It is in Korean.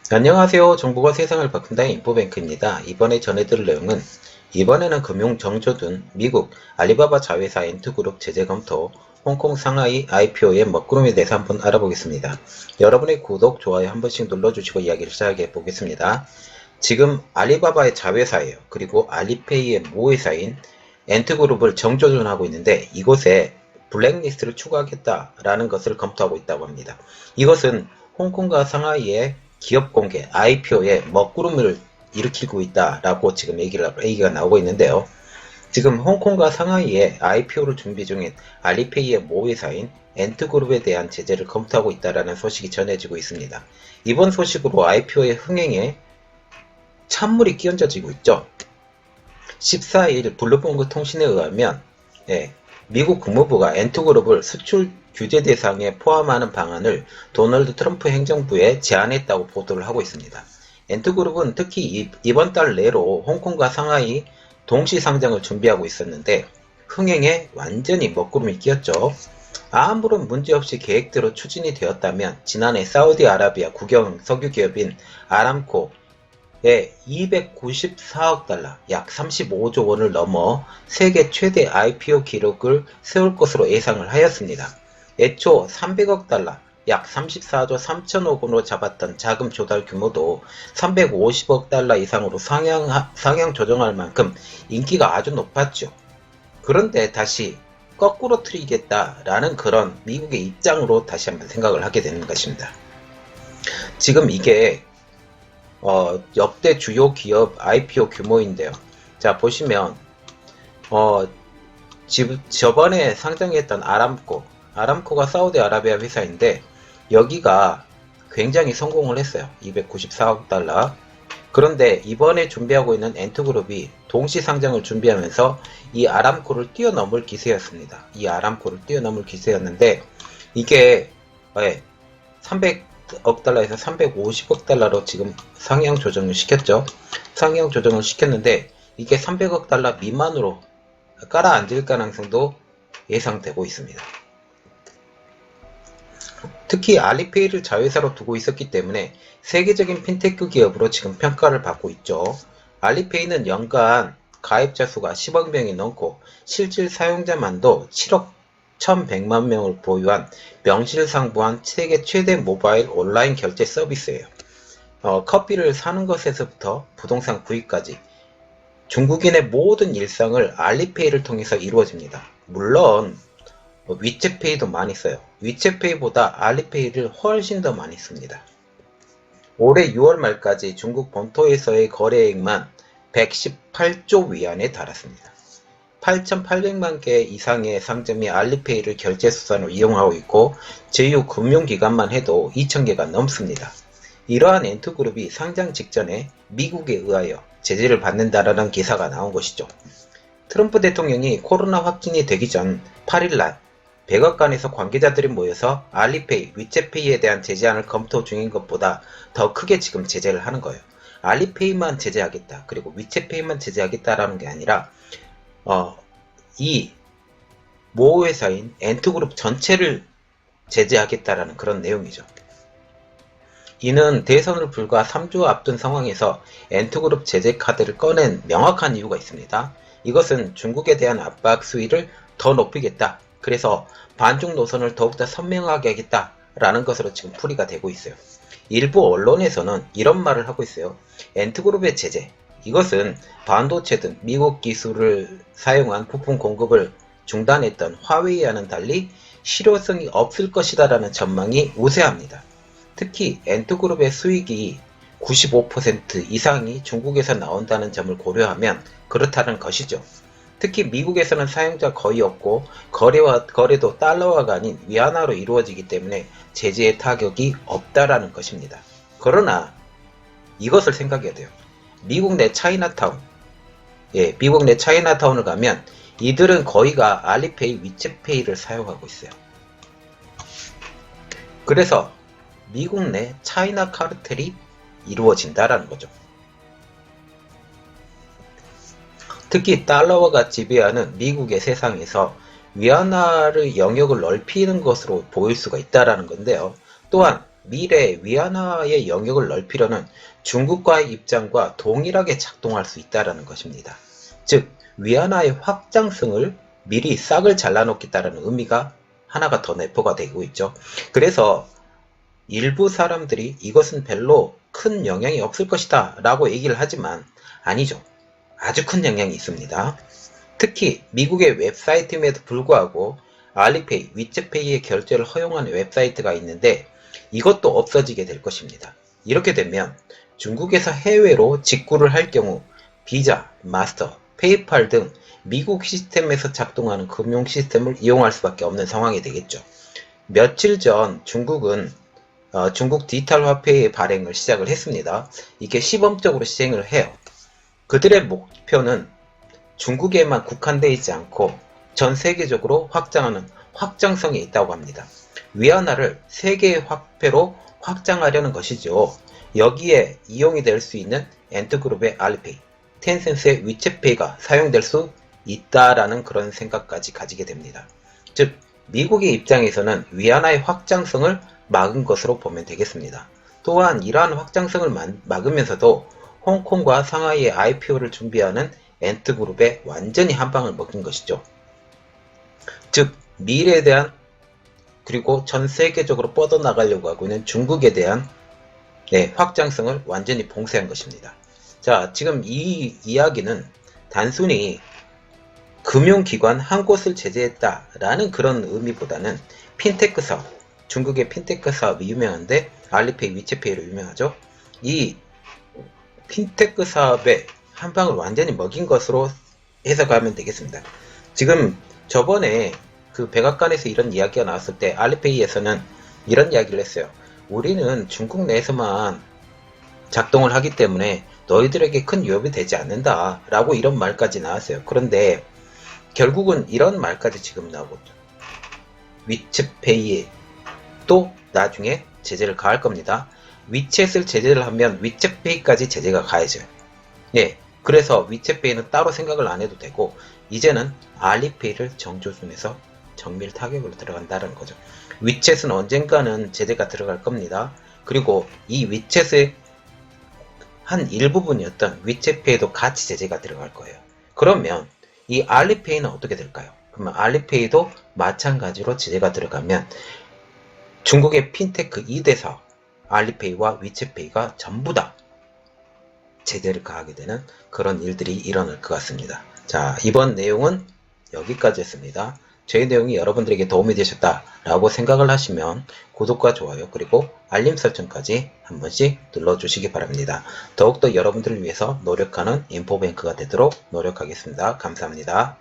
안녕하세요. 정보가 세상을 바꾼다의 인포뱅크입니다. 이번에 전해드릴 내용은 이번에는 금융 정조준 미국 알리바바 자회사 엔투그룹 제재 검토 홍콩 상하이 IPO의 먹구름에 대해서 한번 알아보겠습니다. 여러분의 구독, 좋아요 한 번씩 눌러주시고 이야기를 시작해 보겠습니다. 지금 알리바바의 자회사예요. 그리고 알리페이의 모회사인 엔투그룹을 정조준하고 있는데 이곳에 블랙리스트를 추가하겠다라는 것을 검토하고 있다고 합니다. 이것은 홍콩과 상하이의 기업 공개, IPO에 먹구름을 일으키고 있다라고 지금 얘기가 나오고 있는데요. 지금 홍콩과 상하이에 IPO를 준비 중인 알리페이의 모회사인 엔트그룹에 대한 제재를 검토하고 있다라는 소식이 전해지고 있습니다. 이번 소식으로 IPO의 흥행에 찬물이 끼얹어지고 있죠. 14일 블룸버그 통신에 의하면 미국 국무부가 엔투그룹을 수출 규제 대상에 포함하는 방안을 도널드 트럼프 행정부에 제안했다고 보도를 하고 있습니다. 엔투그룹은 특히 이번 달 내로 홍콩과 상하이 동시 상장을 준비하고 있었는데 흥행에 완전히 먹구름이 끼었죠. 아무런 문제없이 계획대로 추진이 되었다면 지난해 사우디아라비아 국영 석유기업인 아람코의 294억 달러, 약 35조 원을 넘어 세계 최대 IPO 기록을 세울 것으로 예상을 하였습니다. 애초 300억 달러, 약 34조 3천억 원으로 잡았던 자금 조달 규모도 350억 달러 이상으로 상향 조정할 만큼 인기가 아주 높았죠. 그런데 다시 거꾸로 틀리겠다라는 그런 미국의 입장으로 다시 한번 생각을 하게 되는 것입니다. 지금 이게 역대 주요 기업 IPO 규모인데요. 자, 보시면 저번에 상장했던 아람코가 사우디아라비아 회사인데 여기가 굉장히 성공을 했어요. 294억 달러. 그런데 이번에 준비하고 있는 엔투그룹이 동시 상장을 준비하면서 이 아람코를 뛰어넘을 기세였습니다. 이 아람코를 뛰어넘을 기세였는데 이게 300억 달러에서 350억 달러로 지금 상향 조정을 시켰죠. 상향 조정을 시켰는데 이게 300억 달러 미만으로 깔아앉을 가능성도 예상되고 있습니다. 특히 알리페이를 자회사로 두고 있었기 때문에 세계적인 핀테크 기업으로 지금 평가를 받고 있죠. 알리페이는 연간 가입자 수가 10억 명이 넘고 실질 사용자만도 7억 1100만 명을 보유한 명실상부한 세계 최대 모바일 온라인 결제 서비스예요. 커피를 사는 것에서부터 부동산 구입까지 중국인의 모든 일상을 알리페이를 통해서 이루어집니다. 물론 위챗페이도 많이 써요. 위챗페이보다 알리페이를 훨씬 더 많이 씁니다. 올해 6월 말까지 중국 본토에서의 거래액만 118조 위안에 달았습니다. 8,800만 개 이상의 상점이 알리페이를 결제 수단으로 이용하고 있고 제휴 금융기관만 해도 2,000개가 넘습니다. 이러한 엔투그룹이 상장 직전에 미국에 의하여 제재를 받는다라는 기사가 나온 것이죠. 트럼프 대통령이 코로나 확진이 되기 전 8일날 백악관에서 관계자들이 모여서 알리페이, 위챗페이에 대한 제재안을 검토 중인 것보다 더 크게 지금 제재를 하는 거예요. 알리페이만 제재하겠다, 그리고 위챗페이만 제재하겠다라는 게 아니라 이 모회사인 엔투그룹 전체를 제재하겠다라는 그런 내용이죠. 이는 대선을 불과 3주 앞둔 상황에서 엔투그룹 제재 카드를 꺼낸 명확한 이유가 있습니다. 이것은 중국에 대한 압박 수위를 더 높이겠다. 그래서 반중 노선을 더욱더 선명하게 하겠다라는 것으로 지금 풀이가 되고 있어요. 일부 언론에서는 이런 말을 하고 있어요. 엔투그룹의 제재, 이것은 반도체 등 미국 기술을 사용한 부품 공급을 중단했던 화웨이와는 달리 실효성이 없을 것이다 라는 전망이 우세합니다. 특히 엔투그룹의 수익이 95% 이상이 중국에서 나온다는 점을 고려하면 그렇다는 것이죠. 특히 미국에서는 사용자 거의 없고 거래도 달러화가 아닌 위안화로 이루어지기 때문에 제재의 타격이 없다라는 것입니다. 그러나 이것을 생각해야 돼요. 미국 내 차이나타운을 가면 이들은 거의가 알리페이, 위챗페이를 사용하고 있어요. 그래서 미국 내 차이나 카르텔이 이루어진다라는 거죠. 특히 달러화가 지배하는 미국의 세상에서 위안화의 영역을 넓히는 것으로 보일 수가 있다라는 건데요. 또한 미래 위안화의 영역을 넓히려는 중국과의 입장과 동일하게 작동할 수 있다는 것입니다. 즉, 위안화의 확장성을 미리 싹을 잘라놓겠다는 의미가 하나가 더 내포가 되고 있죠. 그래서 일부 사람들이 이것은 별로 큰 영향이 없을 것이다 라고 얘기를 하지만 아니죠. 아주 큰 영향이 있습니다. 특히 미국의 웹사이트임에도 불구하고 알리페이, 위챗페이의 결제를 허용하는 웹사이트가 있는데 이것도 없어지게 될 것입니다. 이렇게 되면 중국에서 해외로 직구를 할 경우 비자, 마스터, 페이팔 등 미국 시스템에서 작동하는 금융 시스템을 이용할 수밖에 없는 상황이 되겠죠. 며칠 전 중국은 중국 디지털 화폐의 발행을 시작을 했습니다. 이게 시범적으로 시행을 해요. 그들의 목표는 중국에만 국한되어 있지 않고 전 세계적으로 확장하는 확장성이 있다고 합니다. 위안화를 세계의 화폐로 확장하려는 것이죠. 여기에 이용이 될 수 있는 엔트그룹의 알리페이, 텐센스의 위챗페이가 사용될 수 있다라는 그런 생각까지 가지게 됩니다. 즉, 미국의 입장에서는 위안화의 확장성을 막은 것으로 보면 되겠습니다. 또한 이러한 확장성을 막으면서도 홍콩과 상하이의 IPO를 준비하는 엔트그룹에 완전히 한방을 먹인 것이죠. 즉, 미래에 대한 그리고 전 세계적으로 뻗어나가려고 하고 있는 중국에 대한 확장성을 완전히 봉쇄한 것입니다. 자, 지금 이 이야기는 단순히 금융기관 한 곳을 제재했다라는 그런 의미보다는 핀테크 사업, 중국의 핀테크 사업이 유명한데 알리페이, 위챗페이로 유명하죠. 이 핀테크 사업에 한 방을 완전히 먹인 것으로 해석하면 되겠습니다. 지금 저번에 그 백악관에서 이런 이야기가 나왔을 때 알리페이에서는 이런 이야기를 했어요. 우리는 중국 내에서만 작동을 하기 때문에 너희들에게 큰 위협이 되지 않는다 라고 이런 말까지 나왔어요. 그런데 결국은 이런 말까지 지금 나오고 위챗페이에 또 나중에 제재를 가할 겁니다. 위챗을 제재를 하면 위챗페이까지 제재가 가해져요. 그래서 위챗페이는 따로 생각을 안 해도 되고 이제는 알리페이를 정조준해서 정밀 타격으로 들어간다는 거죠. 위챗은 언젠가는 제재가 들어갈 겁니다. 그리고 이 위챗의 한 일부분이었던 위챗페이도 같이 제재가 들어갈 거예요. 그러면 이 알리페이는 어떻게 될까요? 그러면 알리페이도 마찬가지로 제재가 들어가면 중국의 핀테크 2대 사업 알리페이와 위챗페이가 전부 다 제재를 가하게 되는 그런 일들이 일어날 것 같습니다. 자, 이번 내용은 여기까지였습니다. 제 내용이 여러분들에게 도움이 되셨다라고 생각을 하시면 구독과 좋아요 그리고 알림 설정까지 한 번씩 눌러주시기 바랍니다. 더욱더 여러분들을 위해서 노력하는 인포뱅크가 되도록 노력하겠습니다. 감사합니다.